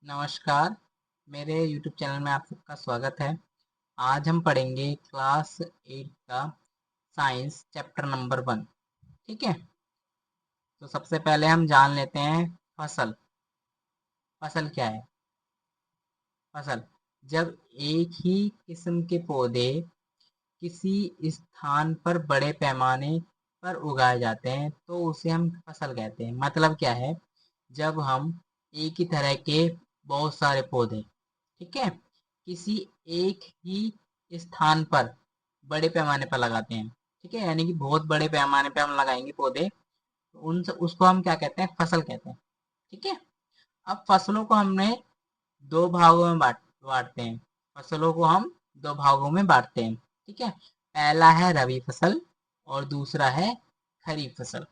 नमस्कार, मेरे YouTube channel में आप सबका स्वागत है। आज हम पढ़ेंगे क्लास 8 का साइंस चैप्टर नंबर 1। ठीक है, तो सबसे पहले हम जान लेते हैं फसल। फसल क्या है? फसल जब एक ही किस्म के पौधे किसी स्थान पर बड़े पैमाने पर उगाए जाते हैं तो उसे हम फसल कहते हैं। मतलब क्या है? जब हम एक ही तरह के बहुत सारे पौधे, ठीक है, किसी एक ही स्थान पर बड़े पैमाने पर लगाते हैं, ठीक है, यानी कि बहुत बड़े पैमाने पर हम लगाएंगे पौधे, तो उन उसको हम क्या कहते हैं? फसल कहते हैं। ठीक है। अब फसलों को हमने दो भागों में बांटते हैं। फसलों को हम दो भागों में बांटते हैं। ठीक है। पहला है रबी फसल और दूसरा है खरीफ फसल।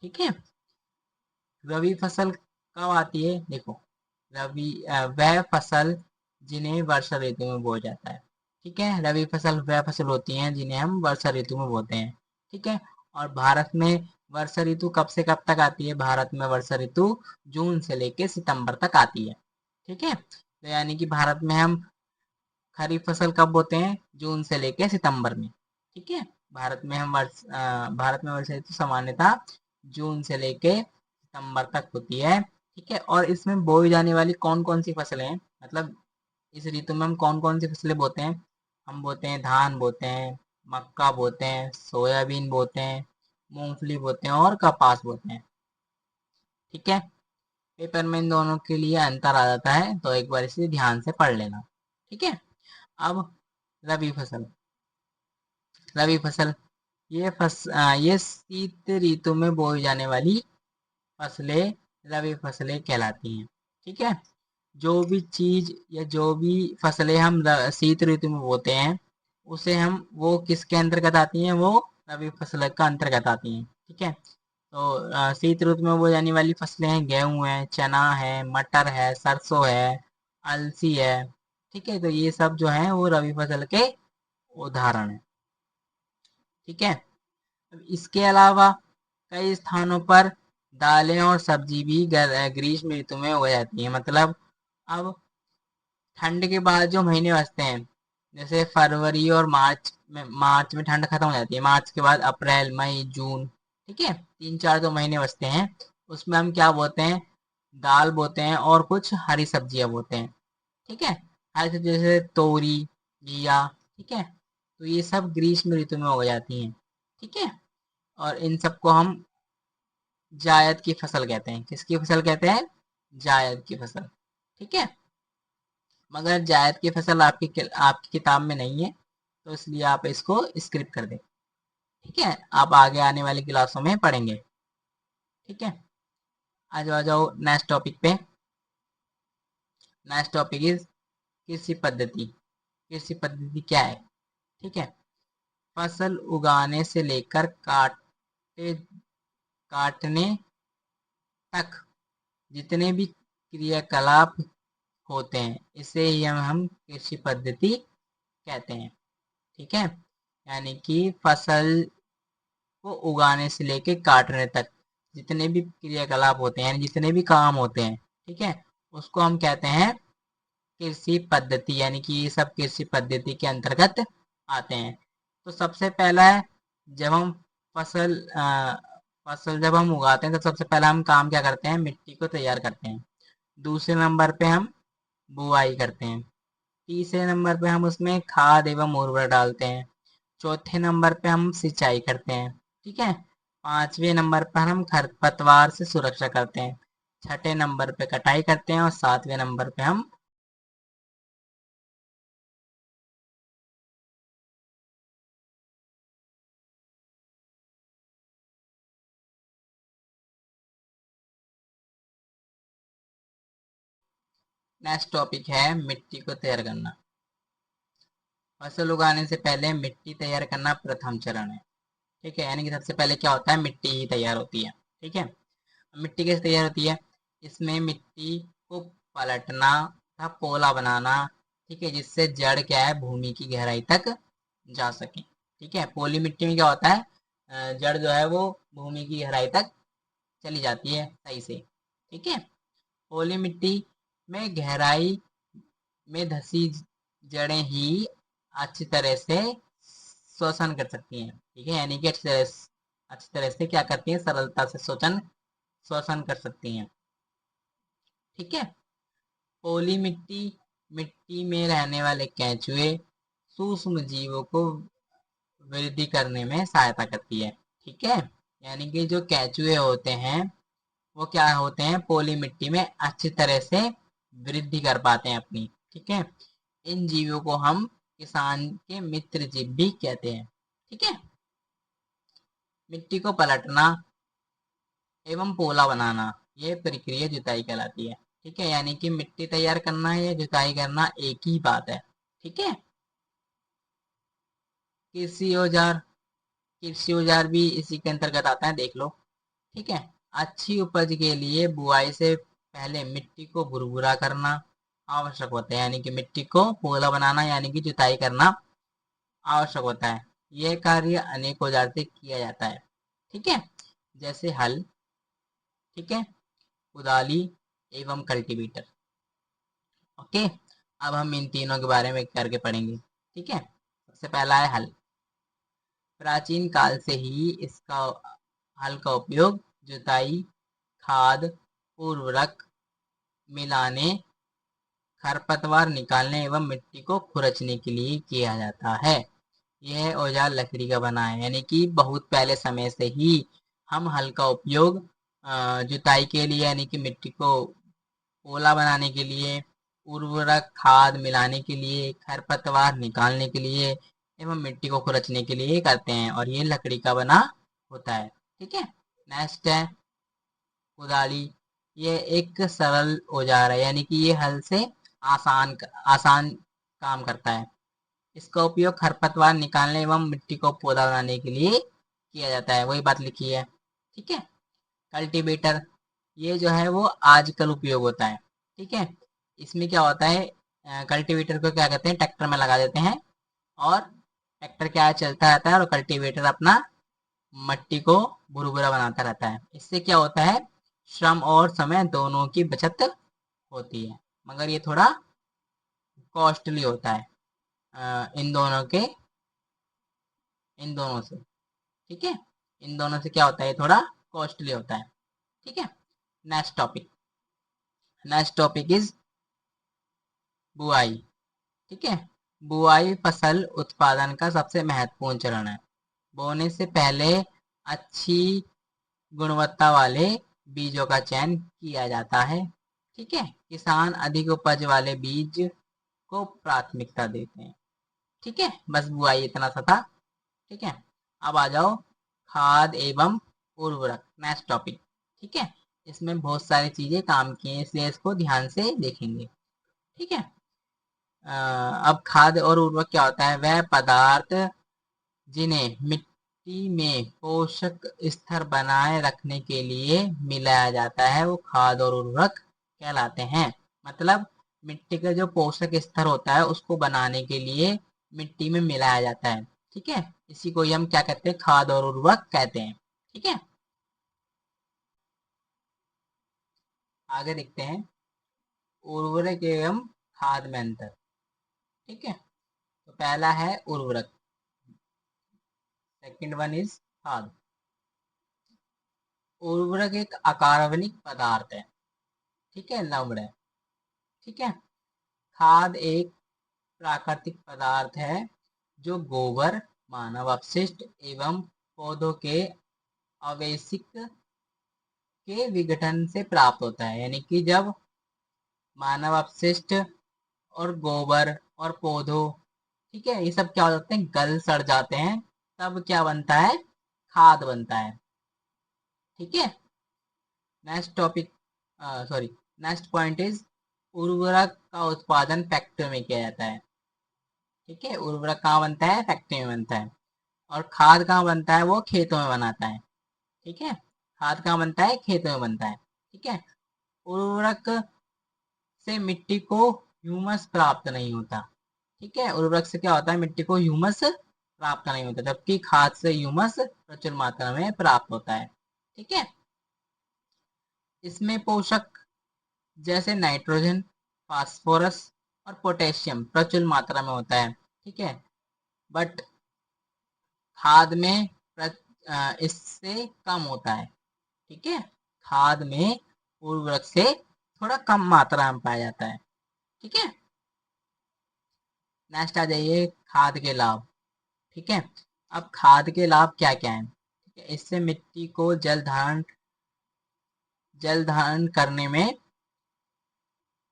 ठीक है। रबी फसल कब आती है? देखो, वह फसल जिन्हें वर्षा ऋतु में बोया जाता है। ठीक है। रबी फसल वह फसल होती हैं जिन्हें हम वर्षा ऋतु में बोते हैं। ठीक है। और भारत में वर्षा ऋतु कब से कब तक आती है? भारत में वर्षा ऋतु जून से लेकर सितंबर तक आती है। ठीक है। तो यानी कि भारत में हम खरीफ फसल कब बोते हैं? जून से लेकर सितंबर में। ठीक है। भारत में वर्षा ऋतु सामान्यतः जून से लेके सितंबर तक होती है। ठीक है। और इसमें बोई जाने वाली कौन कौन सी फसलें हैं? मतलब इस ऋतु में हम कौन कौन सी फसलें बोते हैं? हम बोते हैं धान बोते हैं, मक्का बोते हैं, सोयाबीन बोते हैं, मूंगफली बोते हैं और कपास बोते हैं। ठीक है। पेपर में इन दोनों के लिए अंतर आ जाता है, तो एक बार इसे ध्यान से पढ़ लेना। ठीक है। अब रबी फसल। रबी फसल ये शीत ऋतु में बोई जाने वाली फसलें रबी फसलें कहलाती हैं। ठीक है। जो भी चीज या जो भी फसलें हम शीत ऋतु में बोते हैं उसे हम वो किसके अंतर्गत आती हैं? वो रबी फसल का अंतर्गत आती हैं। ठीक है। तो शीत ऋतु में बोई जाने वाली फसलें हैं, गेहूं है, चना है, मटर है, सरसों है, अलसी है। ठीक है। तो ये सब जो है वो रबी फसल के उदाहरण है। ठीक है। अब इसके अलावा कई स्थानों पर दालें और सब्जी भी ग्रीष्म ऋतु में उगाई जाती है। मतलब अब ठंड के बाद जो महीने बचते हैं, जैसे फरवरी और मार्च में ठंड खत्म हो जाती है। मार्च के बाद अप्रैल, मई, जून, ठीक है, तीन चार जो महीने बचते हैं उसमें हम क्या बोते हैं? दाल बोते हैं और कुछ हरी सब्जियां बोते हैं। ठीक है। हरी सब्जी जैसे तोरी, घिया। ठीक है। तो ये सब ग्रीष्म ऋतु में उगाई जाती हैं। ठीक है। और इन सबको हम जायद की फसल कहते हैं। किसकी फसल कहते हैं? जायद की फसल। ठीक है। मगर जायद की फसल आपकी किताब में नहीं है, तो इसलिए आप इसको स्किप कर दें। ठीक है। आप आगे आने वाली क्लासों में पढ़ेंगे। ठीक है। आ जाओ नेक्स्ट टॉपिक पे। नेक्स्ट टॉपिक इज कृषि पद्धति। कृषि पद्धति क्या है? ठीक है। फसल उगाने से लेकर काटने तक जितने भी क्रियाकलाप होते हैं इसे ही हम कृषि पद्धति कहते हैं। ठीक है। यानी कि फसल को उगाने से लेके काटने तक जितने भी क्रियाकलाप होते हैं, यानी जितने भी काम होते हैं, ठीक है, उसको हम कहते हैं कृषि पद्धति। यानी कि ये सब कृषि पद्धति के अंतर्गत आते हैं। तो सबसे पहला है, जब हम फसल फसल जब हम उगाते हैं तो सबसे पहला हम काम क्या करते हैं? मिट्टी को तैयार करते हैं। दूसरे नंबर पे हम बुआई करते हैं। तीसरे नंबर पे हम उसमें खाद एवं उर्वरक डालते हैं। चौथे नंबर पे हम सिंचाई करते हैं। ठीक है। पांचवें नंबर पर हम खरपतवार से सुरक्षा करते हैं। छठे नंबर पे कटाई करते हैं और सातवें नंबर पे हम नेक्स्ट टॉपिक है मिट्टी को तैयार करना। फसल उगाने से पहले मिट्टी तैयार करना प्रथम चरण है। ठीक है। यानी कि सबसे पहले क्या होता है? मिट्टी ही तैयार होती है। ठीक है। मिट्टी कैसे तैयार होती है? इसमें मिट्टी को पलटना तथा पोला बनाना, ठीक है, जिससे जड़ क्या है? भूमि की गहराई तक जा सके। ठीक है। पोली मिट्टी में क्या होता है? जड़ जो है वो भूमि की गहराई तक चली जाती है सही से। ठीक है। पोली मिट्टी में गहराई में धसी जड़ें ही अच्छी तरह से श्वसन कर सकती हैं। ठीक है, यानी कि अच्छी तरह से क्या करती हैं, सरलता से श्वसन कर सकती हैं। ठीक है। पोली मिट्टी मिट्टी में रहने वाले केंचुए सूक्ष्म जीवों को वृद्धि करने में सहायता करती है। ठीक है, यानी कि जो केंचुए होते हैं वो क्या होते हैं, पोली मिट्टी में अच्छी तरह से वृद्धि कर पाते हैं अपनी। ठीक है, इन जीवों को हम किसान के मित्र जीव भी कहते हैं। ठीक है, मिट्टी को पलटना एवं पोला बनाना, ये प्रक्रिया जुताई कहलाती है। ठीक है, यानी कि मिट्टी तैयार करना या जुताई करना एक ही बात है। ठीक है। कृषि औजार कृषि औजार भी इसी के अंतर्गत आता है, देख लो। ठीक है, अच्छी उपज के लिए बुआई से पहले मिट्टी को भुरभुरा करना आवश्यक होता है, यानी कि मिट्टी को पोला बनाना यानी कि जुताई करना आवश्यक होता है। यह कार्य अनेक औजार से किया जाता है। ठीक है, जैसे हल, ठीक है, कुदाली एवं कल्टीवेटर। ओके, अब हम इन तीनों के बारे में करके पढ़ेंगे। ठीक है, सबसे पहला है हल। प्राचीन काल से ही इसका हल का उपयोग जुताई, खाद, उर्वरक मिलाने, खरपतवार निकालने एवं मिट्टी को खुरचने के लिए किया जाता है। यह औजार लकड़ी का बना है, यानी कि बहुत पहले समय से ही हम हल का उपयोग जुताई के लिए यानी कि मिट्टी को पोला बनाने के लिए, उर्वरक खाद मिलाने के लिए, खरपतवार निकालने के लिए एवं मिट्टी को खुरचने के लिए करते हैं, और ये लकड़ी का बना होता है। ठीक है, नेक्स्ट है कुदाली। ये एक सरल औजार है, यानी कि ये हल से आसान आसान काम करता है। इसका उपयोग खरपतवार निकालने एवं मिट्टी को पौधा बनाने के लिए किया जाता है, वही बात लिखी है। ठीक है, कल्टीवेटर, ये जो है वो आजकल उपयोग होता है। ठीक है, इसमें क्या होता है, कल्टीवेटर को क्या कहते हैं, ट्रैक्टर में लगा देते हैं और ट्रैक्टर क्या है, चलता रहता है और कल्टीवेटर अपना मट्टी को भुरभुरा बनाता रहता है। इससे क्या होता है, श्रम और समय दोनों की बचत होती है, मगर ये थोड़ा कॉस्टली होता है इन दोनों से। ठीक है, इन दोनों से क्या होता है, थोड़ा कॉस्टली होता है। ठीक है, next topic next topic is बुआई। ठीक है, बुआई फसल उत्पादन का सबसे महत्वपूर्ण चरण है। बोने से पहले अच्छी गुणवत्ता वाले बीजों का चयन किया जाता है। ठीक है, किसान अधिक उपज वाले बीज को प्राथमिकता देते हैं। ठीक है, बस बुआई इतना सा था। ठीक है, अब आ जाओ खाद एवं उर्वरक, नेक्स्ट टॉपिक। ठीक है, इसमें बहुत सारी चीजें काम की हैं, इसलिए इसको ध्यान से देखेंगे। ठीक है, अब खाद और उर्वरक क्या होता है, वह पदार्थ जिन्हें मिट्टी में पोषक स्तर बनाए रखने के लिए मिलाया जाता है वो खाद और उर्वरक कहलाते हैं। मतलब मिट्टी का जो पोषक स्तर होता है उसको बनाने के लिए मिट्टी में मिलाया जाता है। ठीक है, इसी को ही हम क्या कहते हैं, खाद और उर्वरक कहते हैं। ठीक है, आगे देखते हैं उर्वरक एवं खाद में अंतर। ठीक है, तो पहला है उर्वरक, सेकंड वन इज खाद। उर्वरक एक अकार्बनिक पदार्थ है, ठीक है, लवण है। ठीक है, खाद एक प्राकृतिक पदार्थ है जो गोबर, मानव अपशिष्ट एवं पौधों के अवशेष के विघटन से प्राप्त होता है, यानी कि जब मानव अपशिष्ट और गोबर और पौधों, ठीक है, ये सब क्या हो जाते हैं, गल सड़ जाते हैं, तब क्या बनता है, खाद बनता है। ठीक है, next topic sorry next point is उर्वरक का उत्पादन फैक्ट्री में किया जाता है। ठीक है, उर्वरक कहाँ बनता है, फैक्ट्री में बनता है। और खाद कहाँ बनता है, वो खेतों में बनाता है। ठीक है, खाद कहाँ बनता है, खेतों में बनता है। ठीक है, उर्वरक से मिट्टी को ह्यूमस प्राप्त नहीं होता। ठीक है, उर्वरक से क्या होता है, मिट्टी को ह्यूमस प्राप्त नहीं होता, जबकि खाद से ह्यूमस प्रचुर मात्रा में प्राप्त होता है। ठीक है, इसमें पोषक जैसे नाइट्रोजन, फास्फोरस और पोटेशियम प्रचुर मात्रा में होता है, ठीक है। बट खाद में इससे कम होता है, ठीक है। खाद में उर्वरक से थोड़ा कम मात्रा में पाया जाता है, ठीक है। नेक्स्ट आ जाइए खाद के लाभ, ठीक है। अब खाद के लाभ क्या क्या है, ठीक है। इससे मिट्टी को जल धारण करने में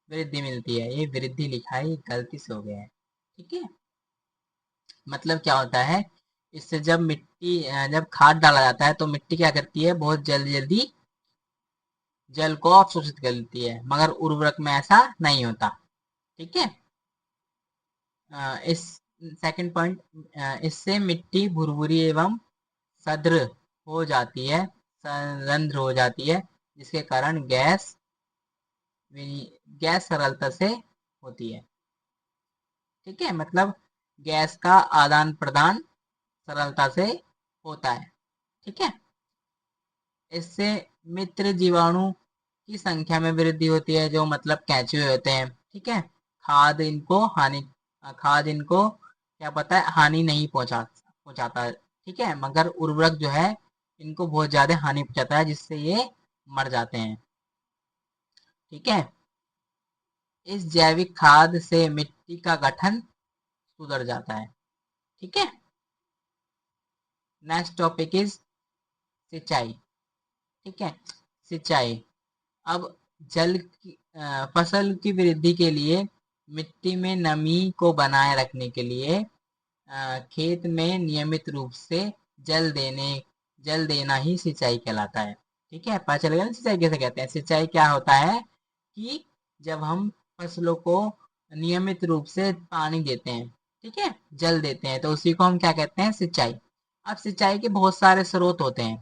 वृद्धि मिलती है। ये वृद्धि लिखा है, ये गलती से हो गया है, ठीक है। मतलब क्या होता है, इससे जब खाद डाला जाता है तो मिट्टी क्या करती है, बहुत जल्दी जल्दी जल को अवशोषित कर लेती है, मगर उर्वरक में ऐसा नहीं होता, ठीक है। इस सेकंड पॉइंट, इससे मिट्टी भुरभुरी एवं सद्र हो जाती है, संरंध्र हो जाती है, जिसके कारण गैस सरलता से होती है, ठीक है। मतलब गैस का आदान प्रदान सरलता से होता है, ठीक है। इससे मित्र जीवाणु की संख्या में वृद्धि होती है, जो मतलब केंचुए होते हैं, ठीक है। खाद इनको हानि खाद इनको क्या पता है, हानि नहीं पहुंचाता है, ठीक है। मगर उर्वरक जो है इनको बहुत ज्यादा हानि पहुंचाता है, जिससे ये मर जाते हैं, ठीक है। इस जैविक खाद से मिट्टी का गठन सुधर जाता है, ठीक है। नेक्स्ट टॉपिक इज सिंचाई, ठीक है। सिंचाई। अब फसल की वृद्धि के लिए मिट्टी में नमी को बनाए रखने के लिए खेत में नियमित रूप से जल देना ही सिंचाई कहलाता है, ठीक है। पता चल गया ना सिंचाई कैसे कहते हैं। सिंचाई क्या होता है कि जब हम फसलों को नियमित रूप से पानी देते हैं, ठीक है, जल देते हैं, तो उसी को हम क्या कहते हैं, सिंचाई। अब सिंचाई के बहुत सारे स्रोत होते हैं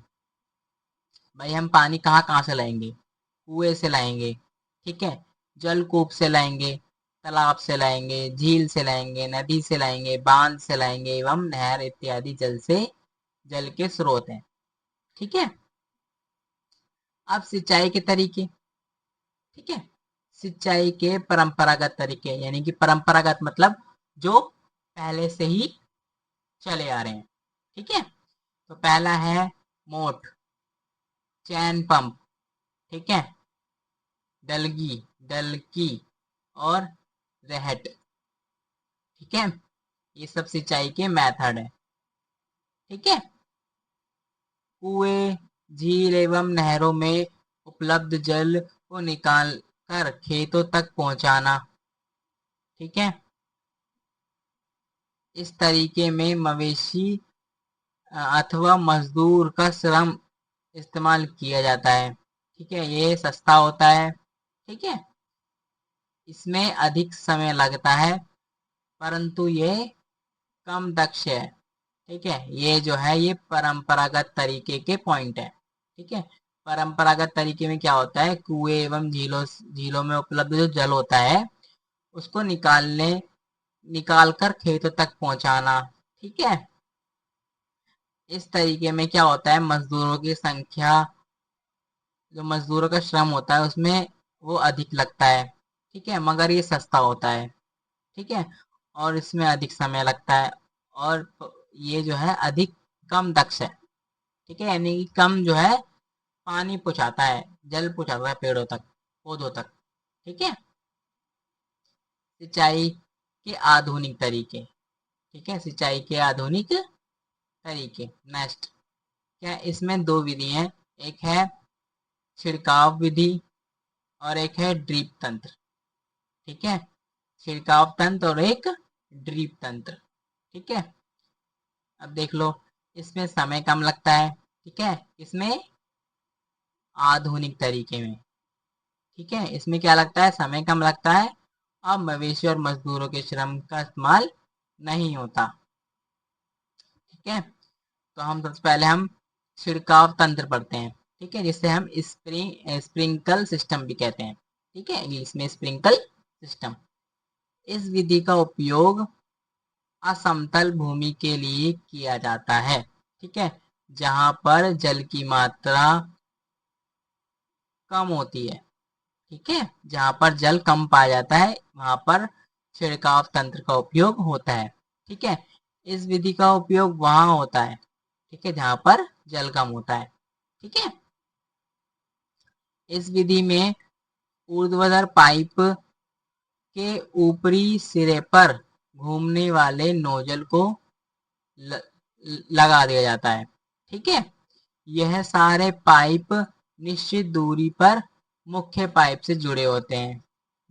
भाई। हम पानी कहाँ कहाँ से लाएंगे, कुएं से लाएंगे, ठीक है, जलकूप से लाएंगे, तालाब से लाएंगे, झील से लाएंगे, नदी से लाएंगे, बांध से लाएंगे एवं नहर इत्यादि जल के स्रोत हैं, ठीक है। अब सिंचाई के तरीके, ठीक है। सिंचाई के परंपरागत तरीके, यानी कि परंपरागत मतलब जो पहले से ही चले आ रहे हैं, ठीक है। तो पहला है मोट, चैन पंप, ठीक है, डलकी और रहट, ठीक है। ये सब सिंचाई के मेथड है, ठीक है। कुएं, झील एवं नहरों में उपलब्ध जल को निकाल कर खेतों तक पहुंचाना, ठीक है। इस तरीके में मवेशी अथवा मजदूर का श्रम इस्तेमाल किया जाता है, ठीक है। ये सस्ता होता है, ठीक है। इसमें अधिक समय लगता है, परंतु ये कम दक्ष है, ठीक है। ये जो है ये परंपरागत तरीके के पॉइंट है, ठीक है। परंपरागत तरीके में क्या होता है, कुएं एवं झीलों में उपलब्ध जो जल होता है उसको निकाल कर खेतों तक पहुंचाना, ठीक है। इस तरीके में क्या होता है, मजदूरों की संख्या, जो मजदूरों का श्रम होता है उसमें वो अधिक लगता है, ठीक है, मगर ये सस्ता होता है, ठीक है। और इसमें अधिक समय लगता है, और ये जो है अधिक कम दक्ष है, ठीक है, यानी कि कम जो है पानी पहुंचाता है, जल पहुंचाता है पेड़ों तक, पौधों तक, ठीक है। सिंचाई के आधुनिक तरीके, ठीक है, सिंचाई के आधुनिक तरीके। नेक्स्ट, क्या इसमें दो विधि हैं, एक है छिड़काव विधि और एक है ड्रिप तंत्र, ठीक है। छिड़काव तंत्र और एक ड्रिप तंत्र, ठीक है। अब देख लो, इसमें समय कम लगता है, ठीक है, इसमें आधुनिक तरीके में, ठीक है, इसमें क्या लगता है, समय कम लगता है, अब मवेशी और मजदूरों के श्रम का इस्तेमाल नहीं होता, ठीक है। तो हम सबसे पहले हम छिड़काव तंत्र पढ़ते हैं, ठीक है, जिसे हम स्प्रिंकल सिस्टम भी कहते हैं, ठीक है, इंग्लिश में स्प्रिंकल सिस्टम। इस विधि का उपयोग असमतल भूमि के लिए किया जाता है, ठीक है, जहां पर जल की मात्रा कम होती है, ठीक है, जहाँ पर जल कम पाया जाता है वहाँ पर छिड़काव तंत्र का उपयोग होता है। ठीक है, इस विधि का उपयोग वहाँ होता है, ठीक है, जहाँ पर जल कम होता है। ठीक है, इस विधि में ऊर्ध्वाधर पाइप के ऊपरी सिरे पर घूमने वाले नोजल को लगा दिया जाता है। ठीक है, यह सारे पाइप निश्चित दूरी पर मुख्य पाइप से जुड़े होते हैं।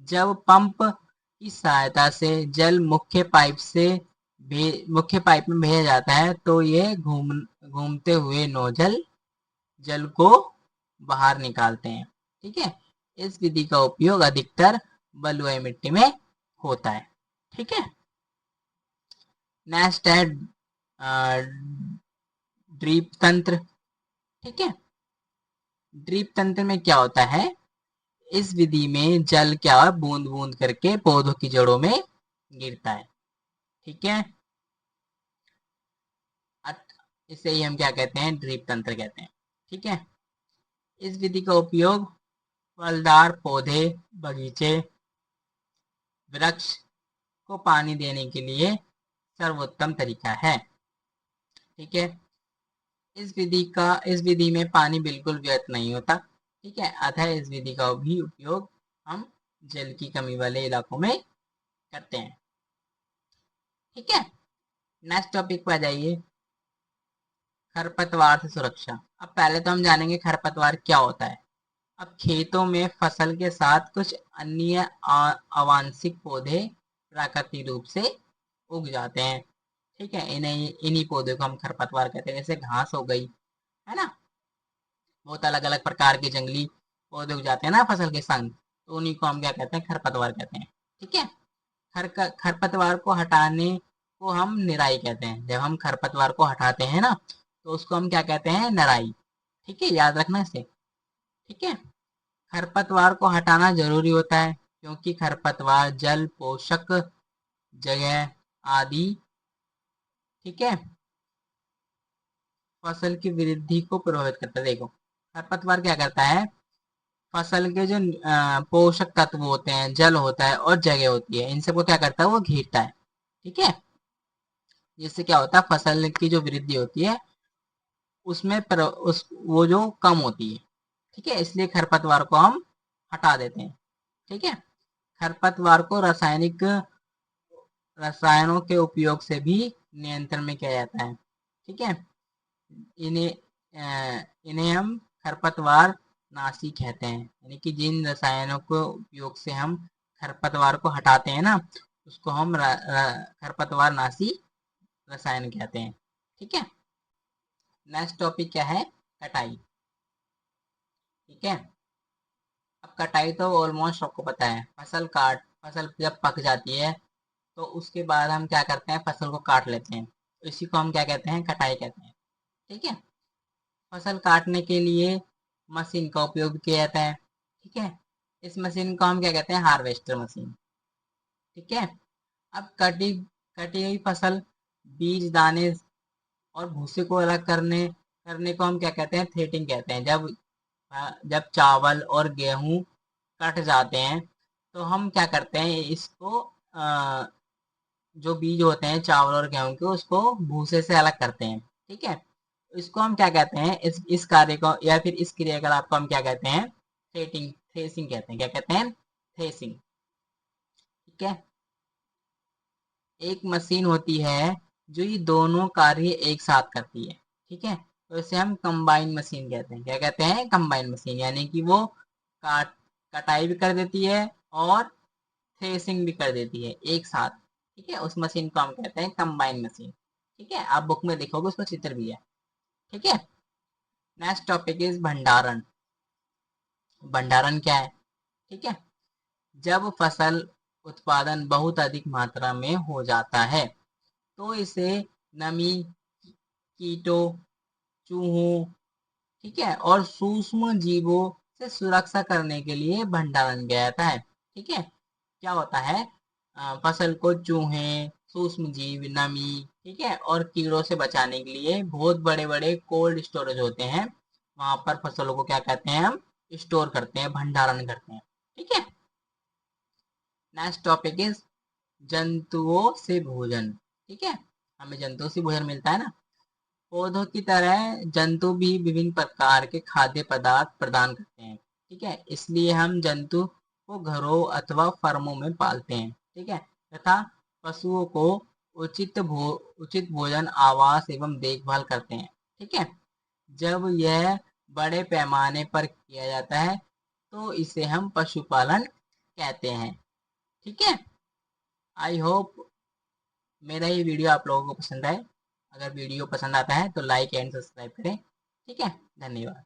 जब पंप की सहायता से जल मुख्य पाइप में भेजा जाता है तो ये घूमते हुए नोजल जल को बाहर निकालते हैं। ठीक है, इस विधि का उपयोग अधिकतर बलुई मिट्टी में होता है। ठीक है, नेक्स्ट है ड्रीप तंत्र। ठीक है, ड्रीप तंत्र में क्या होता है, इस विधि में जल क्या बूंद बूंद करके पौधों की जड़ों में गिरता है। ठीक है, इसे ही हम क्या कहते हैं, ड्रीप तंत्र कहते हैं। ठीक है, इस विधि का उपयोग फलदार पौधे, बगीचे, वृक्ष को पानी देने के लिए सर्वोत्तम तरीका है। ठीक है, इस विधि में पानी बिल्कुल व्यर्थ नहीं होता। ठीक है, अतः इस विधि का भी उपयोग हम जल की कमी वाले इलाकों में करते हैं। ठीक है, नेक्स्ट टॉपिक पर आ जाइए, खरपतवार से सुरक्षा। अब पहले तो हम जानेंगे खरपतवार क्या होता है। अब खेतों में फसल के साथ कुछ अन्य आवांशिक पौधे प्राकृतिक रूप से उग जाते हैं। ठीक है, इन्हीं पौधों को हम खरपतवार कहते हैं। जैसे घास हो गई, है ना, बहुत अलग अलग प्रकार के जंगली पौधे उग जाते हैं ना फसल के संग, तो उन्हीं को हम क्या कहते हैं, खरपतवार कहते हैं। ठीक है, खरपतवार को हटाने को हम निराई कहते हैं। जब हम खरपतवार को हटाते हैं ना तो उसको हम क्या कहते हैं, निराई। ठीक है, याद रखना इसे। ठीक है, खरपतवार को हटाना जरूरी होता है क्योंकि खरपतवार जल, पोषक जगह आदि, ठीक है, फसल की वृद्धि को प्रभावित करता है। देखो, खरपतवार क्या करता है, फसल के जो पोषक तत्व होते हैं, जल होता है और जगह होती है, इन सबको क्या करता है, वो घेरता है। ठीक है, जिससे क्या होता है, फसल की जो वृद्धि होती है उसमें वो जो कम होती है। ठीक है, इसलिए खरपतवार को हम हटा देते हैं। ठीक है, खरपतवार को रसायनों के उपयोग से भी नियंत्रण में किया जाता है। ठीक है, इन्हें हम खरपतवार नाशी कहते हैं, यानी कि जिन रसायनों के उपयोग से हम खरपतवार को हटाते हैं ना उसको हम खरपतवार नाशी रसायन कहते हैं। ठीक है, नेक्स्ट टॉपिक क्या है, कटाई। ठीक है, अब कटाई तो ऑलमोस्ट सबको पता है, फसल जब पक जाती है तो उसके बाद हम क्या करते हैं, फसल को काट लेते हैं, तो इसी को हम क्या कहते हैं, कटाई कहते हैं। ठीक है, फसल काटने के लिए मशीन का उपयोग किया जाता है। ठीक है, इस मशीन को हम क्या कहते हैं, हार्वेस्टर मशीन। ठीक है, अब कटी हुई फसल, बीज, दाने और भूसे को अलग करने करने को हम क्या कहते हैं, थ्रेटिंग कहते हैं। जब चावल और गेहूं कट जाते हैं तो हम क्या करते हैं, इसको जो बीज होते हैं चावल और गेहूं के उसको भूसे से अलग करते हैं। ठीक है, इसको हम क्या कहते हैं, इस कार्य को या फिर इस क्रियाकलाप को हम क्या कहते हैं, थ्रेसिंग कहते हैं। क्या कहते हैं, थ्रेसिंग। ठीक है, एक मशीन होती है जो ये दोनों कार्य एक साथ करती है। ठीक है, तो इसे हम कंबाइन मशीन कहते हैं। क्या कहते हैं, कंबाइन मशीन, यानी कि वो काट कटाई भी कर देती है और थ्रेसिंग भी कर देती है एक साथ। ठीक है, उस मशीन को हम कहते हैं कंबाइन मशीन। ठीक है, आप बुक में देखोगे उसका चित्र भी है। ठीक है, नेक्स्ट टॉपिक इज भंडारण। भंडारण क्या है, ठीक है, जब फसल उत्पादन बहुत अधिक मात्रा में हो जाता है तो इसे नमी, कीटों, चूहों, ठीक है, और सूक्ष्म जीवों से सुरक्षा करने के लिए भंडारण किया जाता है। ठीक है, क्या होता है, फसल को चूहे, सूक्ष्म जीव, नमी, ठीक है, और कीड़ों से बचाने के लिए बहुत बड़े बड़े कोल्ड स्टोरेज होते हैं, वहां पर फसलों को क्या कहते हैं, हम स्टोर करते हैं, भंडारण करते हैं। ठीक है। नेक्स्ट टॉपिक इज जंतुओं से भोजन। ठीक है, हमें जंतुओं से भोजन मिलता है ना। पौधों की तरह जंतु भी विभिन्न प्रकार के खाद्य पदार्थ प्रदान करते हैं। ठीक है, इसलिए हम जंतु को घरों अथवा फर्मों में पालते हैं। ठीक है, तथा पशुओं को उचित भोजन, आवास एवं देखभाल करते हैं। ठीक है, जब यह बड़े पैमाने पर किया जाता है तो इसे हम पशुपालन कहते हैं। ठीक है, आई होप मेरा ये वीडियो आप लोगों को पसंद आए। अगर वीडियो पसंद आता है तो लाइक एंड सब्सक्राइब करें। ठीक है, धन्यवाद।